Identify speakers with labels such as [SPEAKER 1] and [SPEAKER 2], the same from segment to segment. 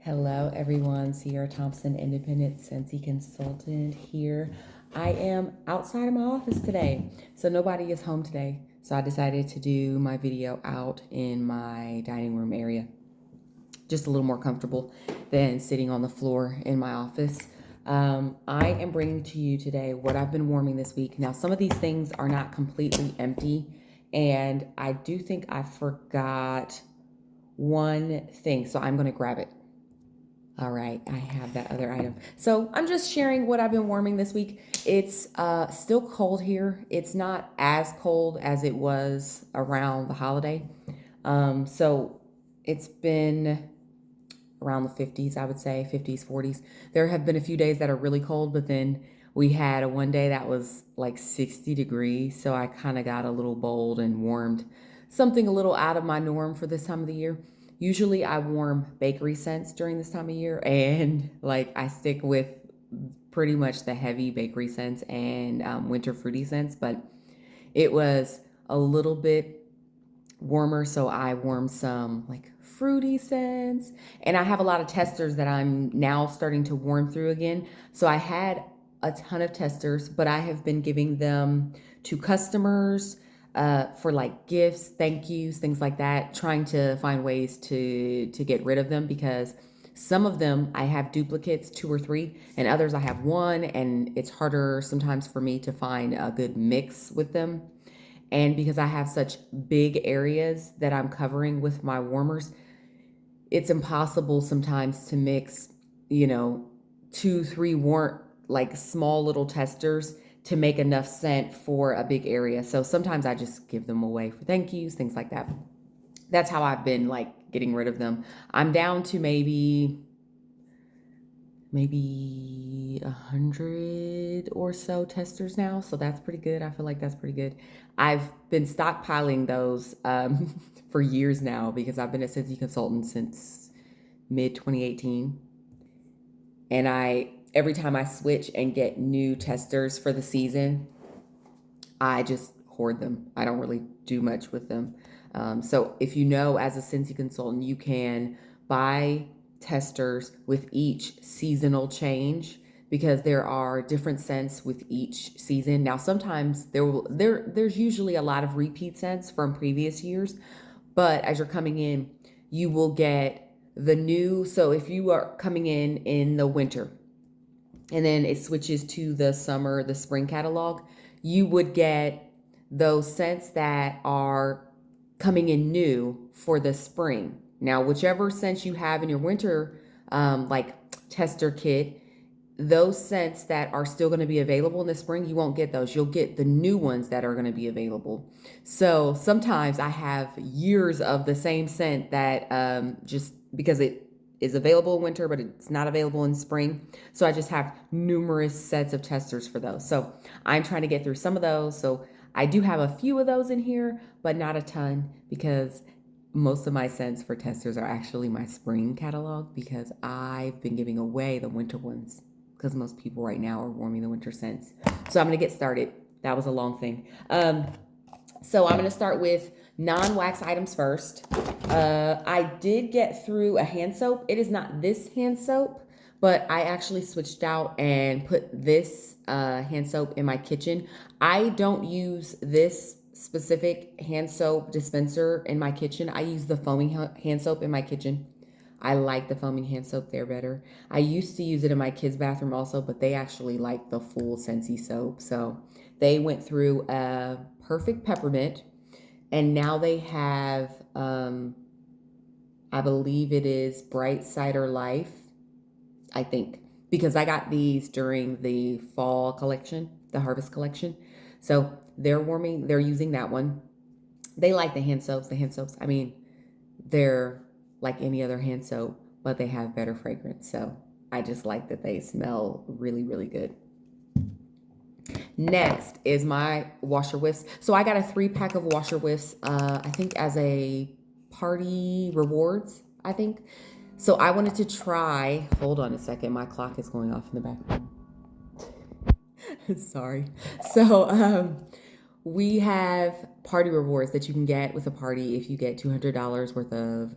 [SPEAKER 1] Hello, everyone. Sierra Thompson, independent Scentsy consultant here. I am outside of my office today, so nobody is home today. So I decided to do my video out in my dining room area, just a little more comfortable than sitting on the floor in my office. I am bringing to you today what I've been warming this week. Now, some of these things are not completely empty, and I do think I forgot one thing, so I'm going to grab it. All right, I have that other item. So I'm just sharing what I've been warming this week. It's still cold here. It's not as cold as it was around the holiday. So it's been around the 50s, I would say, 50s, 40s. There have been a few days that are really cold, but then we had a one day that was like 60 degrees. So I kind of got a little bold and warmed something a little out of my norm for this time of the year. Usually I warm bakery scents during this time of year, and like I stick with pretty much the heavy bakery scents and winter fruity scents, but it was a little bit warmer, so I warmed some like fruity scents, and I have a lot of testers that I'm now starting to warm through again. So I had a ton of testers, but I have been giving them to customers for like gifts, thank yous, things like that, trying to find ways to get rid of them because some of them I have duplicates, two or three, and others I have one, and it's harder sometimes for me to find a good mix with them. And because I have such big areas that I'm covering with my warmers, it's impossible sometimes to mix, you know, two, three warm, like small little testers to make enough scent for a big area. So sometimes I just give them away for thank yous, things like that. That's how I've been like getting rid of them. I'm down to maybe 100 or so testers now, so that's pretty good. I feel like that's pretty good. I've been stockpiling those for years now because I've been a Scentsy consultant since mid 2018, and I every time I switch and get new testers for the season, I just hoard them. I don't really do much with them. So if you know, as a Scentsy consultant, you can buy testers with each seasonal change because there are different scents with each season. Now, sometimes there's usually a lot of repeat scents from previous years, but as you're coming in, you will get the new. So if you are coming in the winter, and then it switches to the summer, the spring catalog, you would get those scents that are coming in new for the spring. Now, whichever scents you have in your winter, like tester kit, those scents that are still going to be available in the spring, you won't get those. You'll get the new ones that are going to be available. So sometimes I have years of the same scent that just because it is available in winter, but it's not available in spring. So I just have numerous sets of testers for those. So I'm trying to get through some of those. So I do have a few of those in here, but not a ton because most of my scents for testers are actually my spring catalog because I've been giving away the winter ones because most people right now are warming the winter scents. So I'm going to get started. That was a long thing. So I'm going to start with non-wax items first. I did get through a hand soap. It is not this hand soap, but I actually switched out and put this hand soap in my kitchen. I don't use this specific hand soap dispenser in my kitchen. I use the foaming hand soap in my kitchen. I like the foaming hand soap there better. I used to use it in my kids' bathroom also, but they actually like the full Scentsy soap. So they went through a perfect peppermint, and now they have, I believe it is Bright Cider Life, I think, because I got these during the fall collection, the harvest collection. So they're using that one. They like the hand soaps. I mean, they're like any other hand soap, but they have better fragrance. So I just like that they smell really, really good. Next is my washer whiffs. So I got a 3-pack of washer whiffs, I think as a party rewards, I think. So I wanted to try, hold on a second, my clock is going off in the background. Sorry. So we have party rewards that you can get with a party if you get $200 worth of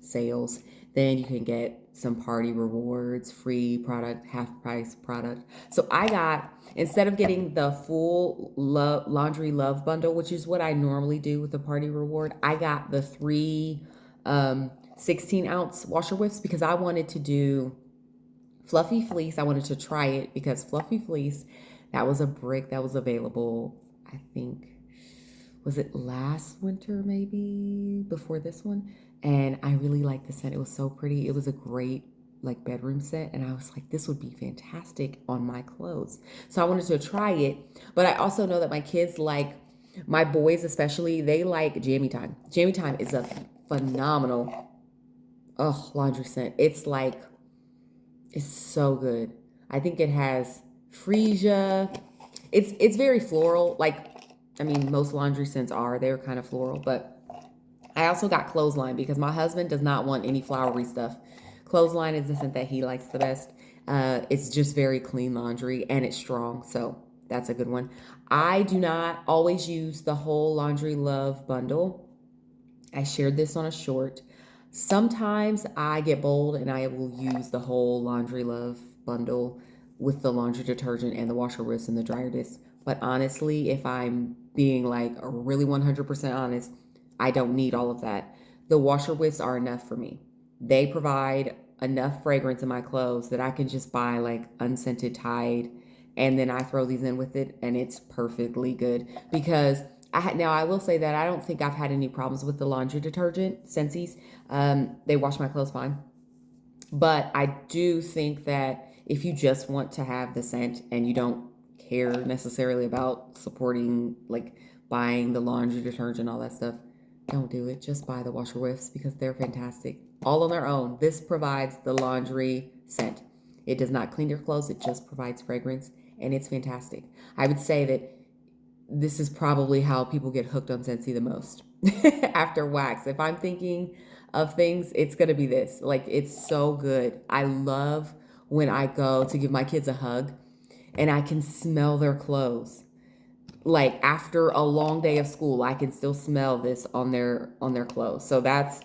[SPEAKER 1] sales. Then you can get some party rewards, free product, half price product. So I got, instead of getting the full laundry love bundle, which is what I normally do with the party reward, I got the three 16-ounce washer whiffs because I wanted to do Fluffy Fleece. I wanted to try it because Fluffy Fleece, that was a brick that was available, I think, was it last winter, maybe before this one? And I really liked the scent. It was so pretty. It was a great like bedroom scent. And I was like, this would be fantastic on my clothes. So I wanted to try it. But I also know that my kids like, my boys especially, they like Jammy Time. Jammy Time is a phenomenal laundry scent. It's like, it's so good. I think it has freesia. It's very floral. Like, I mean, most laundry scents are. They're kind of floral, but I also got Clothesline because my husband does not want any flowery stuff. Clothesline is the scent that he likes the best. It's just very clean laundry and it's strong, so that's a good one. I do not always use the whole Laundry Love bundle. I shared this on a short. Sometimes I get bold and I will use the whole Laundry Love bundle with the laundry detergent and the washer whiffs and the dryer discs. But honestly, if I'm being like really 100% honest, I don't need all of that. The washer whiffs are enough for me. They provide enough fragrance in my clothes that I can just buy like unscented Tide and then I throw these in with it and it's perfectly good because now I will say that I don't think I've had any problems with the laundry detergent, Scentsies. They wash my clothes fine. But I do think that if you just want to have the scent and you don't care necessarily about supporting, like buying the laundry detergent, all that stuff, don't do it. Just buy the washer whiffs because they're fantastic. All on their own. This provides the laundry scent. It does not clean your clothes, it just provides fragrance and it's fantastic. I would say that this is probably how people get hooked on Scentsy the most after wax. If I'm thinking of things, it's going to be this. Like, it's so good. I love when I go to give my kids a hug and I can smell their clothes. Like after a long day of school, I can still smell this on their clothes. So that's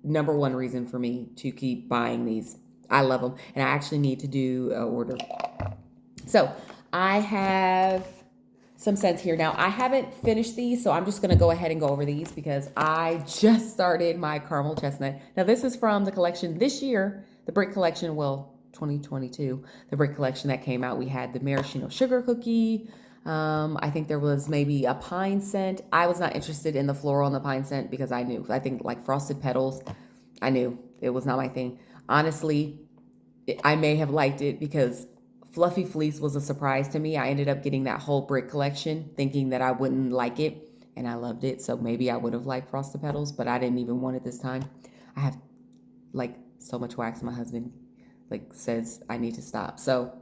[SPEAKER 1] number one reason for me to keep buying these. I love them, and I actually need to do an order. So I have some scents here. Now, I haven't finished these, so I'm just going to go ahead and go over these because I just started my caramel chestnut. Now, this is from the collection this year, the Brick collection, well, 2022, the Brick collection that came out. We had the maraschino sugar cookie. I think there was maybe a pine scent. I was not interested in the floral and the pine scent because I think like frosted petals, I knew it was not my thing. Honestly, I may have liked it because Fluffy Fleece was a surprise to me. I ended up getting that whole Brick collection thinking that I wouldn't like it, and I loved it. So maybe I would have liked Frosted Petals, but I didn't even want it this time. I have like so much wax. My husband like says I need to stop. So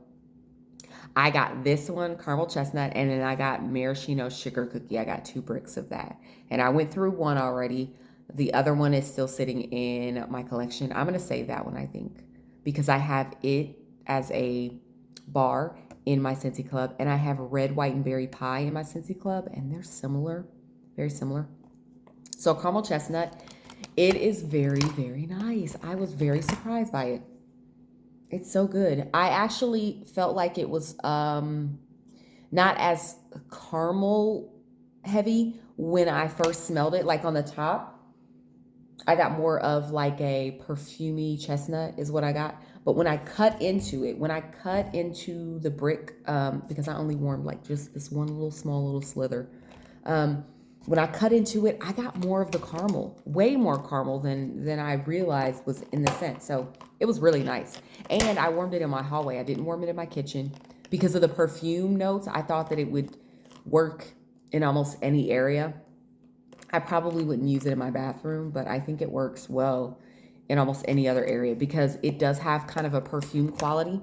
[SPEAKER 1] I got this one, caramel chestnut, and then I got maraschino sugar cookie. I got 2 bricks of that. And I went through one already. The other one is still sitting in my collection. I'm going to save that one, I think, because I have it as a bar in my Scentsy Club, and I have red, white, and berry pie in my Scentsy Club, and they're similar, very similar. So caramel chestnut, it is very, very nice. I was very surprised by it. It's so good. I actually felt like it was not as caramel heavy when I first smelled it, like on the top. I got more of like a perfumey chestnut is what I got. But when I cut into it, when I cut into the brick, because I only warmed like just this one little small little slither, when I cut into it, I got more of the caramel, way more caramel than I realized was in the scent. So it was really nice. And I warmed it in my hallway. I didn't warm it in my kitchen because of the perfume notes. I thought that it would work in almost any area. I probably wouldn't use it in my bathroom, but I think it works well in almost any other area because it does have kind of a perfume quality,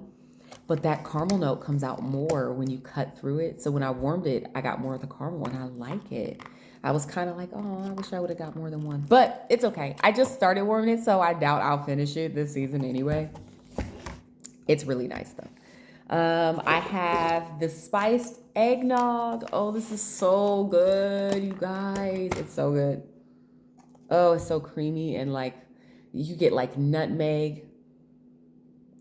[SPEAKER 1] but that caramel note comes out more when you cut through it. So when I warmed it, I got more of the caramel and I like it. I was kind of like, oh, I wish I would have got more than one, but it's okay. I just started warming it, so I doubt I'll finish it this season anyway. It's really nice though. I have the spiced eggnog. Oh, this is so good, you guys. It's so good. Oh, it's so creamy and like You get like nutmeg.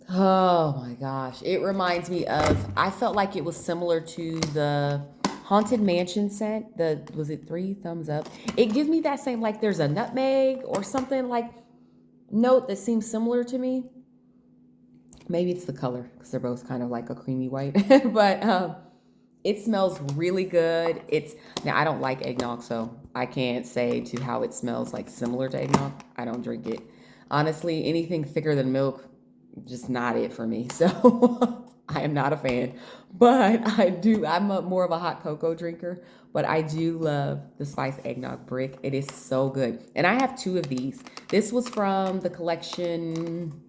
[SPEAKER 1] Oh my gosh. It reminds me of, I felt like it was similar to the Haunted Mansion scent. Was it Three Thumbs Up? It gives me that same, like there's a nutmeg or something like note that seems similar to me. Maybe it's the color because they're both kind of like a creamy white, but it smells really good. Now I don't like eggnog, so I can't say to how it smells like similar to eggnog. I don't drink it. Honestly, anything thicker than milk, just not it for me. So I am not a fan. But I'm more of a hot cocoa drinker, but I do love the spice eggnog brick. It is so good. And I have two of these. This was from the collection.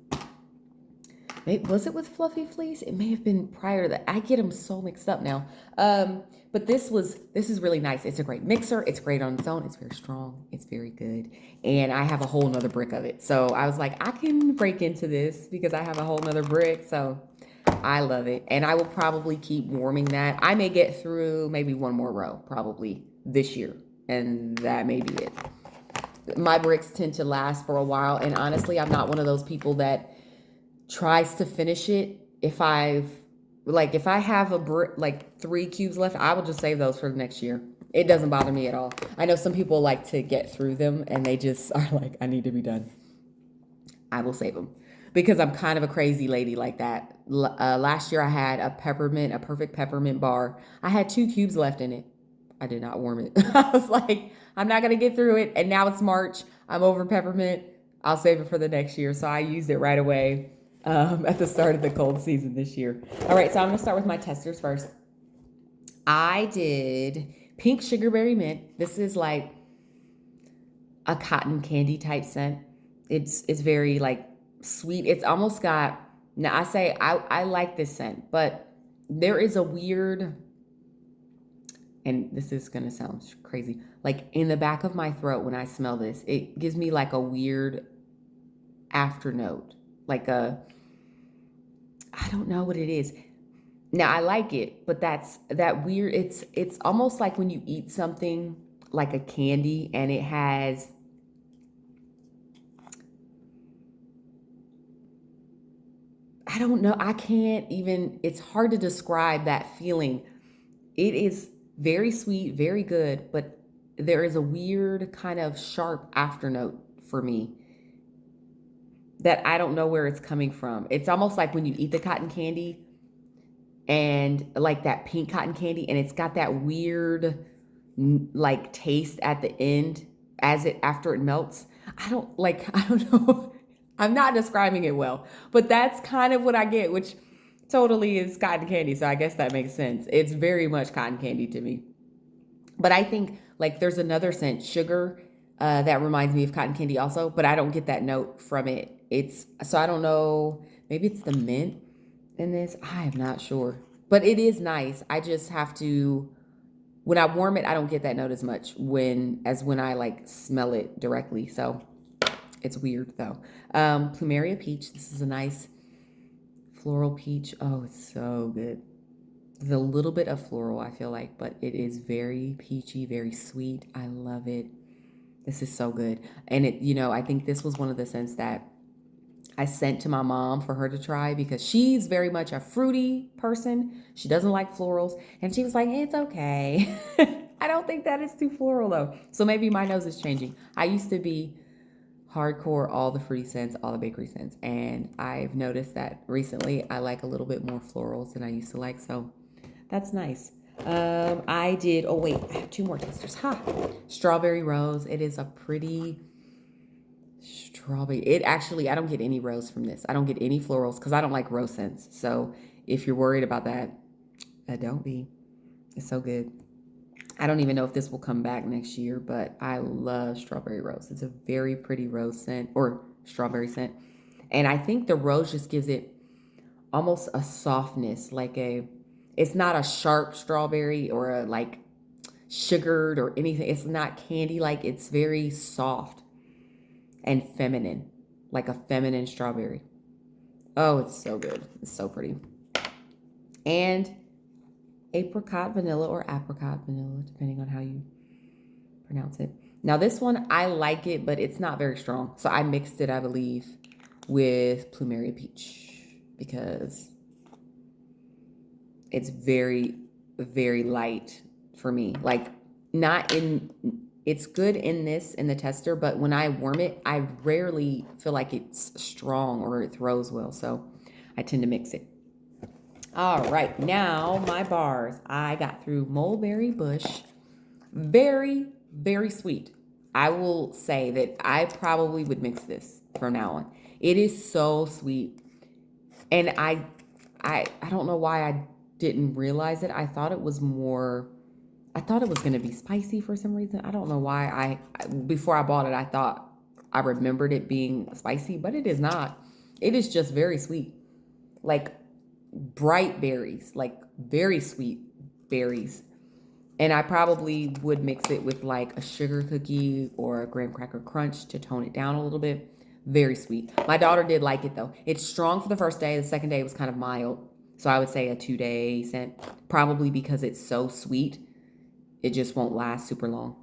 [SPEAKER 1] Was it with Fluffy Fleece? It may have been prior to that. I get them so mixed up now. But this is really nice. It's a great mixer. It's great on its own. It's very strong. It's very good. And I have a whole nother brick of it. So I was like, I can break into this because I have a whole nother brick. So I love it. And I will probably keep warming that. I may get through maybe one more row probably this year. And that may be it. My bricks tend to last for a while. And honestly, I'm not one of those people that tries to finish it. If I have like 3 cubes left, I will just save those for the next year. It doesn't bother me at all. I know some people like to get through them and they just are like, I need to be done. I will save them because I'm kind of a crazy lady like that. Last year I had a perfect peppermint bar. I had 2 cubes left in it. I did not warm it. I was like, I'm not going to get through it. And now it's March. I'm over peppermint. I'll save it for the next year. So I used it right away at the start of the cold season this year. All right, so I'm going to start with my testers first. I did pink sugarberry mint. This is like a cotton candy type scent. It's very like sweet. It's almost got, now I like this scent, but there is a weird, and this is gonna sound crazy, like in the back of my throat when I smell this, it gives me like a weird after note, like I don't know what it is. Now I like it, but that's that weird. It's almost like when you eat something like a candy and it has, I don't know. I can't even, it's hard to describe that feeling. It is very sweet, very good, but there is a weird kind of sharp afternote for me that I don't know where it's coming from. It's almost like when you eat the cotton candy and like that pink cotton candy, and it's got that weird like taste at the end after it melts. I don't know. I'm not describing it well, but that's kind of what I get, which totally is cotton candy. So I guess that makes sense. It's very much cotton candy to me. But I think like there's another scent, sugar, that reminds me of cotton candy also, but I don't get that note from it. So I don't know. Maybe it's the mint in this. I am not sure, but it is nice. I just have to, when I warm it, I don't get that note as much when I like smell it directly. So it's weird though. Plumeria peach. This is a nice floral peach. Oh, it's so good. There's a little bit of floral, I feel like, but it is very peachy, very sweet. I love it. This is so good. And I think this was one of the scents that I sent to my mom for her to try because she's very much a fruity person. She doesn't like florals. And she was like, it's okay. I don't think that is too floral though. So maybe my nose is changing. I used to be hardcore all the fruity scents, all the bakery scents. And I've noticed that recently I like a little bit more florals than I used to like. So that's nice. Oh wait, I have 2 more testers. Strawberry rose. It is a pretty strawberry. I don't get any rose from this. I don't get any florals because I don't like rose scents. So if you're worried about that, don't be. It's so good. I don't even know if this will come back next year, but I love strawberry rose. It's a very pretty rose scent or strawberry scent. And I think the rose just gives it almost a softness, it's not a sharp strawberry or a like sugared or anything. It's not candy like, it's very soft and feminine, like a feminine strawberry. Oh, it's so good. It's so pretty. And apricot vanilla or apricot vanilla, depending on how you pronounce it. Now this one, I like it, but it's not very strong. So I mixed it, I believe, with Plumeria Peach because it's very, very light for me. Like not in, it's good in the tester, but when I warm it, I rarely feel like it's strong or it throws well. So I tend to mix it. All right, now my bars. I got through Mulberry Bush. Very, very sweet. I will say that I probably would mix this from now on. It is so sweet. And I don't know why I didn't realize it. I thought it was going to be spicy for some reason. I don't know why before I bought it, I thought I remembered it being spicy, but it is not. It is just very sweet. Like bright berries, like very sweet berries. And I probably would mix it with like a sugar cookie or a graham cracker crunch to tone it down a little bit. Very sweet. My daughter did like it though. It's strong for the first day. The second day was kind of mild. So I would say a 2-day scent, probably because it's so sweet. It just won't last super long.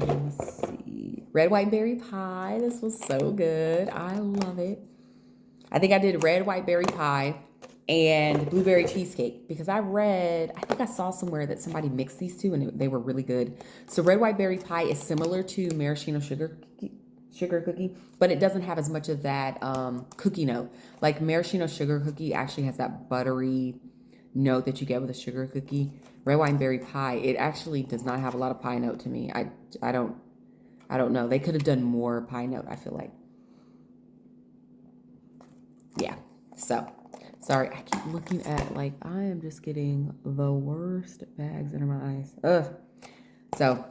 [SPEAKER 1] Let's see. Red white berry pie. This was so good. I love it. I think I did red white berry pie and blueberry cheesecake because I think I saw somewhere that somebody mixed these two and they were really good. So red white berry pie is similar to maraschino sugar cookie, but it doesn't have as much of that cookie note. Like maraschino sugar cookie actually has that buttery note that you get with a sugar cookie. Red wine berry pie, it actually does not have a lot of pie note to me. I don't know. They could have done more pie note, I feel like. Yeah. So, sorry, I keep looking at like I am just getting the worst bags under my eyes. Ugh. So,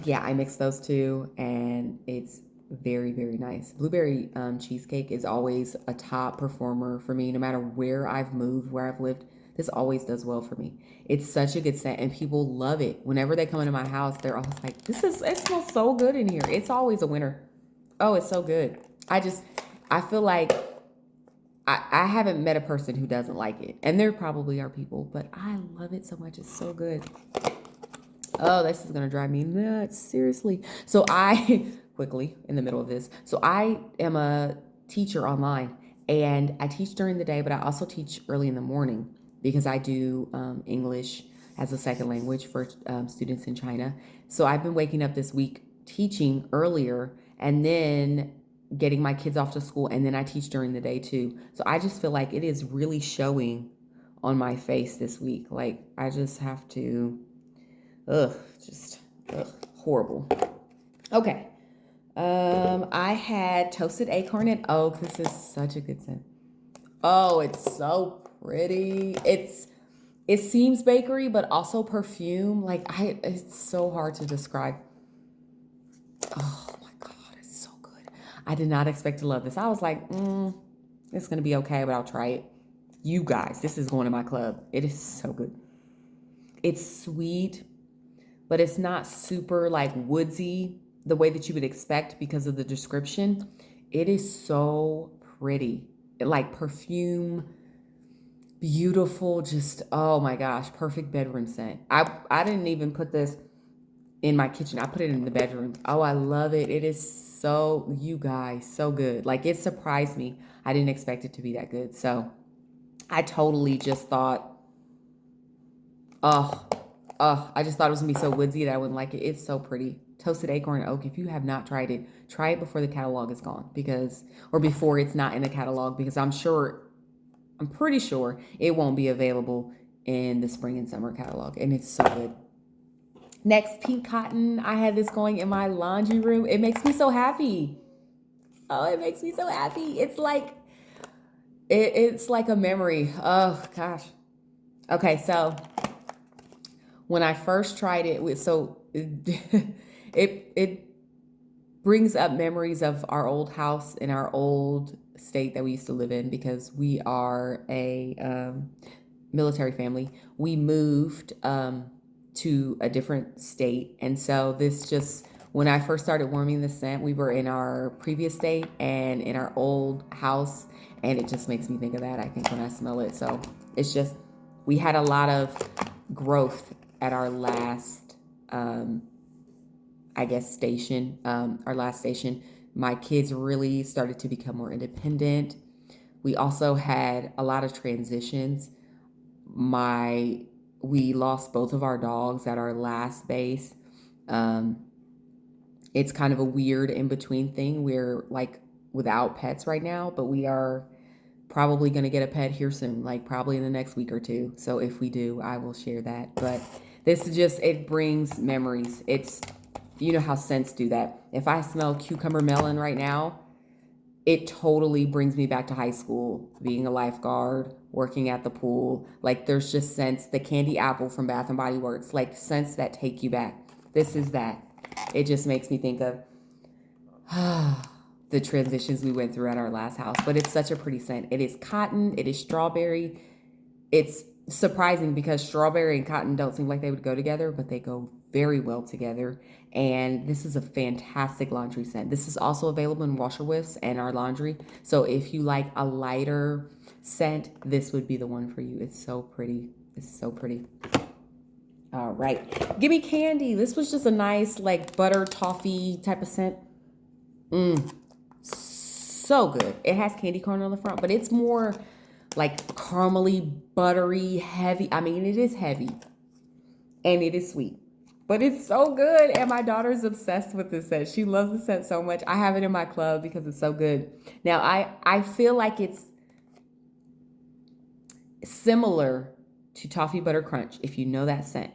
[SPEAKER 1] yeah, I mixed those two and it's very, very nice. Blueberry cheesecake is always a top performer for me, no matter where I've moved, where I've lived. This always does well for me. It's such a good scent and people love it. Whenever they come into my house, they're always like, it smells so good in here. It's always a winner. Oh, it's so good. I feel like I haven't met a person who doesn't like it. And there probably are people, but I love it so much. It's so good. Oh, this is going to drive me nuts. Seriously. So quickly in the middle of this. So I am a teacher online and I teach during the day, but I also teach early in the morning because I do English as a second language for students in China. So I've been waking up this week teaching earlier and then getting my kids off to school, and then I teach during the day too. So I just feel like it is really showing on my face this week. Like I just have to, horrible. Okay. I had toasted acorn and oak. This is such a good scent. Oh, it's so pretty. It seems bakery, but also perfume. It's so hard to describe. Oh my God, it's so good. I did not expect to love this. I was like, it's gonna be okay, but I'll try it. You guys, this is going to my club. It is so good. It's sweet, but it's not super like woodsy the way that you would expect because of the description. It is so pretty. Like perfume, beautiful, just oh my gosh, perfect bedroom scent. I didn't even put this in my kitchen. I put it in the bedroom. Oh, I love it. It is so, you guys, so good. Like it surprised me. I didn't expect it to be that good. So I totally just thought, I just thought it was gonna be so woodsy that I wouldn't like it. It's so pretty. Toasted acorn oak. If you have not tried it, try it before the catalog is gone or before it's not in the catalog because I'm pretty sure it won't be available in the spring and summer catalog. And it's so good. Next, pink cotton. I had this going in my laundry room. It makes me so happy. Oh, it makes me so happy. It's like a memory. Oh gosh. Okay, so when I first tried it it brings up memories of our old house in our old state that we used to live in because we are a military family. We moved to a different state. And so when I first started warming the scent, we were in our previous state and in our old house. And it just makes me think of that, I think, when I smell it. So it's just, we had a lot of growth at our last, I guess, station, our last station, my kids really started to become more independent. We also had a lot of transitions. My we lost both of our dogs at our last base. Um, it's kind of a weird in between thing. We're like without pets right now, but we are probably going to get a pet here soon, like probably in the next week or two. So if we do, I will share that. But this is just, it brings memories. It's, you know how scents do that. If I smell cucumber melon right now, it totally brings me back to high school, being a lifeguard, working at the pool. Like there's just scents, the candy apple from Bath and Body Works, like scents that take you back. This is that. It just makes me think of the transitions we went through at our last house. But it's such a pretty scent. It is cotton, it is strawberry. It's surprising because strawberry and cotton don't seem like they would go together, but they go very well together. And this is a fantastic laundry scent. This is also available in Washer Whiffs and our laundry. So if you like a lighter scent, this would be the one for you. It's so pretty. It's so pretty. All right. Gimme Candy. This was just a nice like butter toffee type of scent. So good. It has candy corn on the front, but it's more like caramely, buttery, heavy. I mean, it is heavy and it is sweet, but it's so good. And my daughter's obsessed with this scent. She loves the scent so much. I have it in my club because it's so good. Now, I feel like it's similar to Toffee Butter Crunch. If you know that scent,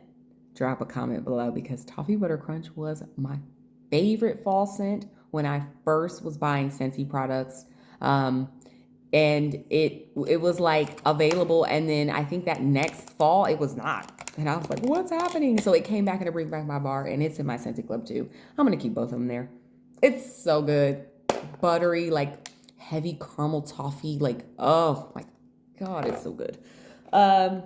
[SPEAKER 1] drop a comment below because Toffee Butter Crunch was my favorite fall scent when I first was buying Scentsy products. And it was like available, and then I think that next fall it was not, and I was like, what's happening? So it came back and to bring back my bar, and it's in my Scentsy club too. I'm gonna keep both of them there. It's so good, buttery, like heavy caramel toffee, like oh my god, it's so good. And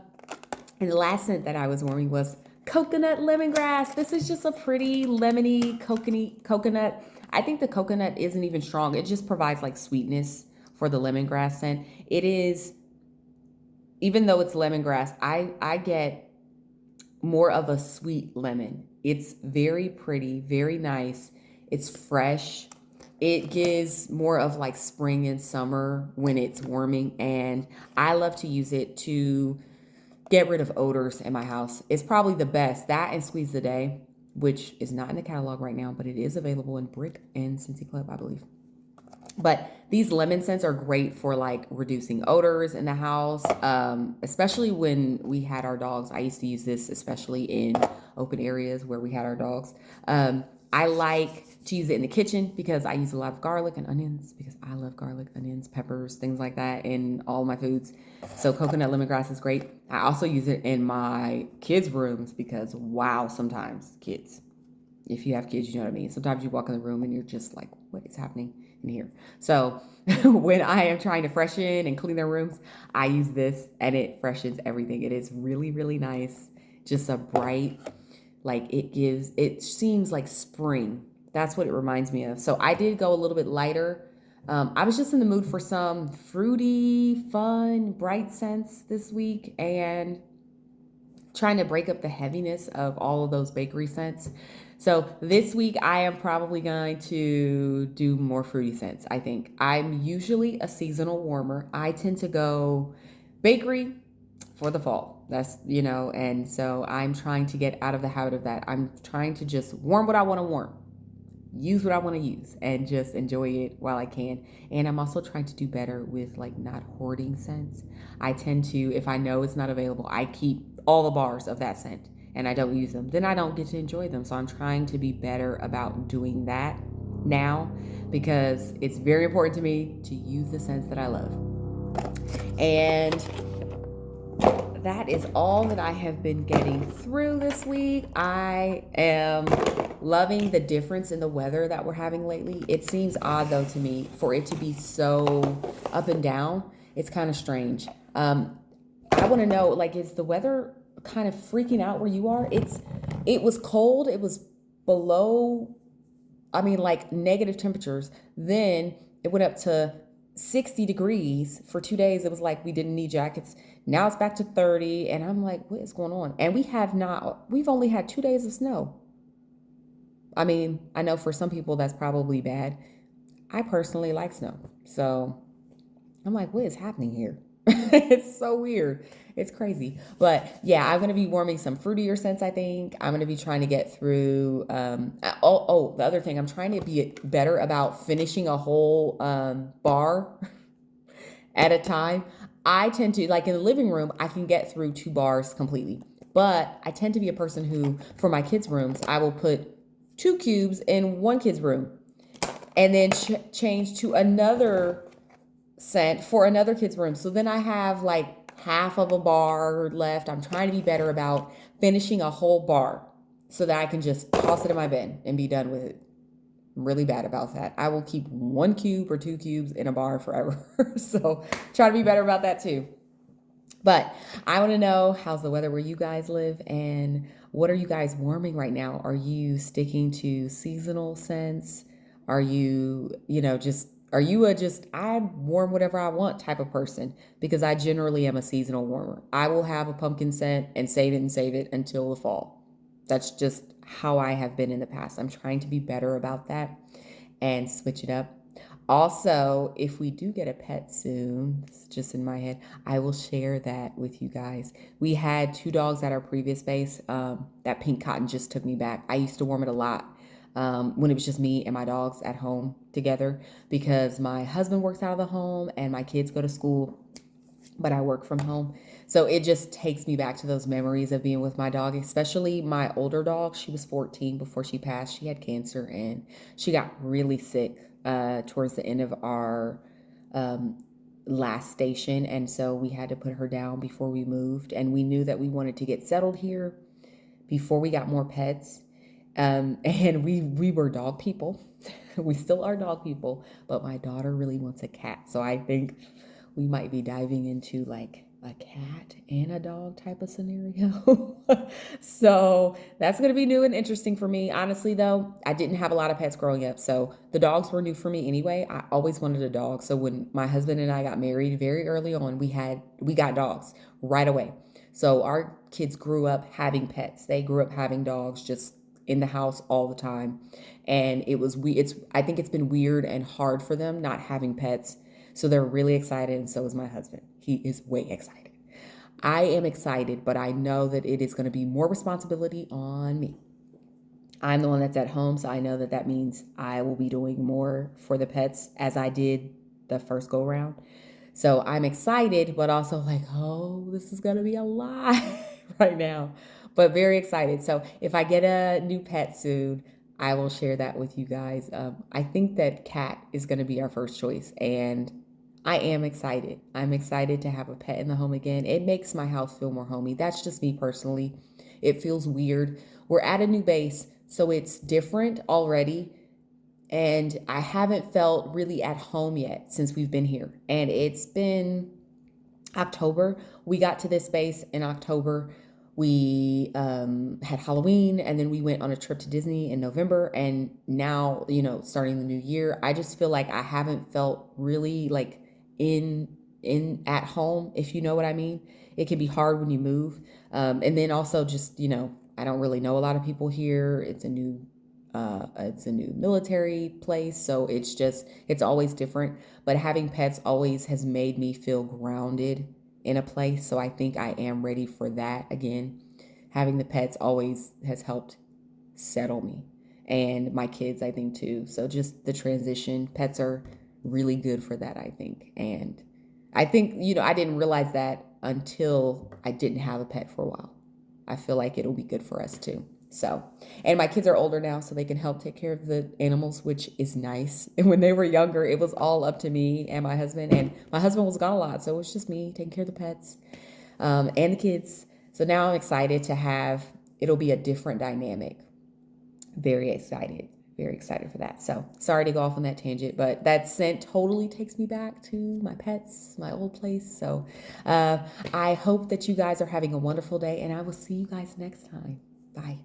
[SPEAKER 1] the last scent that I was warming was coconut lemongrass. This is just a pretty lemony coconut. I think the coconut isn't even strong. It just provides like sweetness for the lemongrass scent. It is, even though it's lemongrass, I get more of a sweet lemon. It's very pretty, very nice. It's fresh. It gives more of like spring and summer when it's warming, and I love to use it to get rid of odors in my house. It's probably the best. That and Squeeze the Day, which is not in the catalog right now, but it is available in Brick and Scentsy Club, I believe. But these lemon scents are great for like reducing odors in the house, especially when we had our dogs. I used to use this especially in open areas where we had our dogs. I like to use it in the kitchen because I use a lot of garlic and onions because I love garlic, onions, peppers, things like that in all my foods. So coconut lemongrass is great. I also use it in my kids' rooms because wow, sometimes kids, if you have kids, you know what I mean. Sometimes you walk in the room and you're just like, what is happening in here? So when I am trying to freshen and clean their rooms, I use this and it freshens everything. It is really, really nice. Just a bright, like it seems like spring. That's what it reminds me of. So I did go a little bit lighter. I was just in the mood for some fruity, fun, bright scents this week and trying to break up the heaviness of all of those bakery scents. So this week I am probably going to do more fruity scents. I think I'm usually a seasonal warmer. I tend to go bakery for the fall. That's, and so I'm trying to get out of the habit of that. I'm trying to just warm what I want to warm, use what I want to use, and just enjoy it while I can. And I'm also trying to do better with like not hoarding scents. I tend to, if I know it's not available, I keep all the bars of that scent and I don't use them. Then I don't get to enjoy them. So I'm trying to be better about doing that now because it's very important to me to use the scents that I love. And that is all that I have been getting through this week. I am loving the difference in the weather that we're having lately. It seems odd though to me for it to be so up and down. It's kind of strange. I want to know, like, is the weather kind of freaking out where you are? It was cold. It was below, like negative temperatures. Then it went up to 60 degrees for 2 days. It was like we didn't need jackets. Now it's back to 30. And I'm like, what is going on? And we've only had 2 days of snow. I mean, I know for some people that's probably bad. I personally like snow. So I'm like, what is happening here? It's so weird. It's crazy. But yeah, I'm going to be warming some fruitier scents, I think. I'm going to be trying to get through. The other thing, I'm trying to be better about finishing a whole bar at a time. I tend to, like in the living room, I can get through 2 bars completely. But I tend to be a person who, for my kids' rooms, I will put 2 cubes in one kid's room and then change to another scent for another kid's room. So then I have like half of a bar left. I'm trying to be better about finishing a whole bar so that I can just toss it in my bin and be done with it. I'm really bad about that. I will keep 1 cube or 2 cubes in a bar forever. So try to be better about that too. But I want to know, how's the weather where you guys live, and what are you guys warming right now? Are you sticking to seasonal scents? Are you, are you a just I warm whatever I want type of person? Because I generally am a seasonal warmer. I will have a pumpkin scent and save it until the fall. That's just how I have been in the past. I'm trying to be better about that and switch it up. Also, if we do get a pet soon, it's just in my head, I will share that with you guys. We had 2 dogs at our previous base. That pink cotton just took me back. I used to warm it a lot when it was just me and my dogs at home together because my husband works out of the home and my kids go to school, but I work from home. So it just takes me back to those memories of being with my dog, especially my older dog. She was 14 before she passed. She had cancer and she got really sick towards the end of our um, last station. And so we had to put her down before we moved. And we knew that we wanted to get settled here before we got more pets. And we were dog people. We still are dog people, but my daughter really wants a cat. So I think we might be diving into like a cat and a dog type of scenario. So that's going to be new and interesting for me. Honestly, though, I didn't have a lot of pets growing up. So the dogs were new for me anyway. I always wanted a dog. So when my husband and I got married very early on, we got dogs right away. So our kids grew up having pets. They grew up having dogs just in the house all the time. And I think it's been weird and hard for them not having pets, so they're really excited, and so is my husband. He is way excited. I am excited, but I know that it is going to be more responsibility on me. I'm the one that's at home, so I know that that means I will be doing more for the pets as I did the first go round. So I'm excited, but also like, oh, this is going to be a lot right now, but very excited. So if I get a new pet soon, I will share that with you guys. I think that cat is going to be our first choice, and I am excited. I'm excited to have a pet in the home again. It makes my house feel more homey. That's just me personally. It feels weird. We're at a new base, so it's different already. And I haven't felt really at home yet since we've been here. And it's been October. We got to this base in October. We had Halloween, and then we went on a trip to Disney in November. And now, starting the new year, I just feel like I haven't felt really like in at home, if you know what I mean. It can be hard when you move. And then also just, I don't really know a lot of people here. It's a new military place, so it's always different. But having pets always has made me feel grounded in a place, so I think I am ready for that again. Having the pets always has helped settle me, and my kids, I think too. So just the transition, pets are really good for that, I think. And I think, I didn't realize that until I didn't have a pet for a while. I feel like it'll be good for us too. So, and my kids are older now, so they can help take care of the animals, which is nice. And when they were younger, it was all up to me and my husband was gone a lot, so it was just me taking care of the pets and the kids. So now I'm excited it'll be a different dynamic. Very excited. Very excited for that. So sorry to go off on that tangent, but that scent totally takes me back to my pets, my old place. So I hope that you guys are having a wonderful day, and I will see you guys next time. Bye.